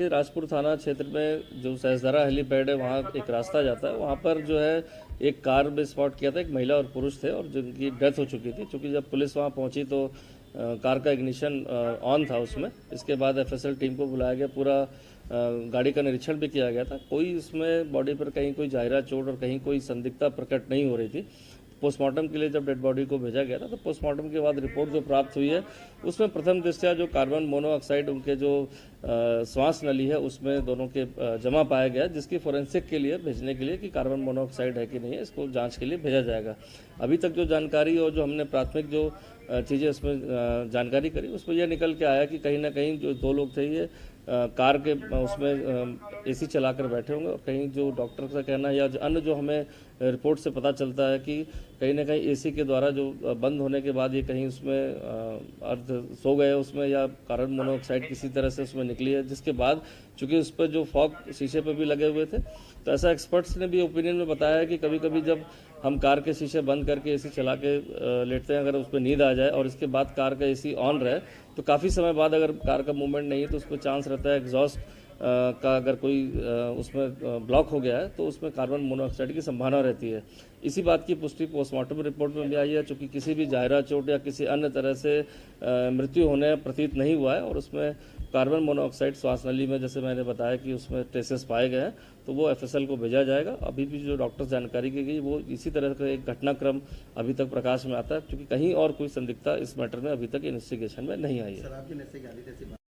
देखिए, राजपुर थाना क्षेत्र में जो सहसदरा हेलीपैड है वहाँ एक रास्ता जाता है, वहाँ पर जो है एक कार में स्पॉट किया था, एक महिला और पुरुष थे और जिनकी डेथ हो चुकी थी। क्योंकि जब पुलिस वहाँ पहुँची तो कार का इग्निशन ऑन था उसमें। इसके बाद एफएसएल टीम को बुलाया गया, पूरा गाड़ी का निरीक्षण भी किया गया था। कोई इसमें बॉडी पर कहीं कोई जाहिरा चोट और कहीं कोई संदिग्धता प्रकट नहीं हो रही थी। पोस्टमार्टम के लिए जब डेड बॉडी को भेजा गया था तो पोस्टमार्टम के बाद रिपोर्ट जो प्राप्त हुई है उसमें प्रथम दृष्टया जो कार्बन मोनोऑक्साइड उनके जो श्वास नली है उसमें दोनों के जमा पाया गया, जिसकी फोरेंसिक के लिए भेजने के लिए कि कार्बन मोनोऑक्साइड है कि नहीं है, इसको जांच के लिए भेजा जाएगा। अभी तक जो जानकारी और जो हमने प्राथमिक जो चीज़ें उसमें जानकारी करी उसमें यह निकल के आया कि कहीं ना कहीं जो दो लोग थे ये कार के उसमें एसी चलाकर बैठे होंगे, और कहीं जो डॉक्टर का कहना है या अन्य जो हमें रिपोर्ट से पता चलता है कि कहीं ना कहीं एसी के द्वारा जो बंद होने के बाद ये कहीं उसमें अर्ध सो गए उसमें, या कार्बन मोनोऑक्साइड किसी तरह से उसमें निकली है, जिसके बाद चूंकि उस पर जो फॉग शीशे पर भी लगे हुए थे तो ऐसा एक्सपर्ट्स ने भी ओपिनियन में बताया है कि कभी कभी जब हम कार के शीशे बंद करके एसी चला के लेटते हैं, अगर उस पर नींद आ जाए और इसके बाद कार का एसी ऑन रहे तो काफ़ी समय बाद अगर कार का मूवमेंट नहीं है तो उसमें चांस रहता है एग्जॉस्ट का अगर कोई उसमें ब्लॉक हो गया है तो उसमें कार्बन मोनोऑक्साइड की संभावना रहती है। इसी बात की पुष्टि पोस्टमार्टम रिपोर्ट में भी आई है, चूँकि किसी भी जाहिरा चोट या किसी अन्य तरह से मृत्यु होने प्रतीत नहीं हुआ है और उसमें कार्बन मोनोऑक्साइड श्वास नली में जैसे मैंने बताया कि उसमें ट्रेसेस पाए गए हैं, तो वो एफएसएल को भेजा जाएगा। अभी भी जो डॉक्टर्स जानकारी की गई वो इसी तरह का एक घटनाक्रम अभी तक प्रकाश में आता है, क्योंकि कहीं और कोई संदिग्धता इस मैटर में अभी तक इन्वेस्टिगेशन में नहीं आई है।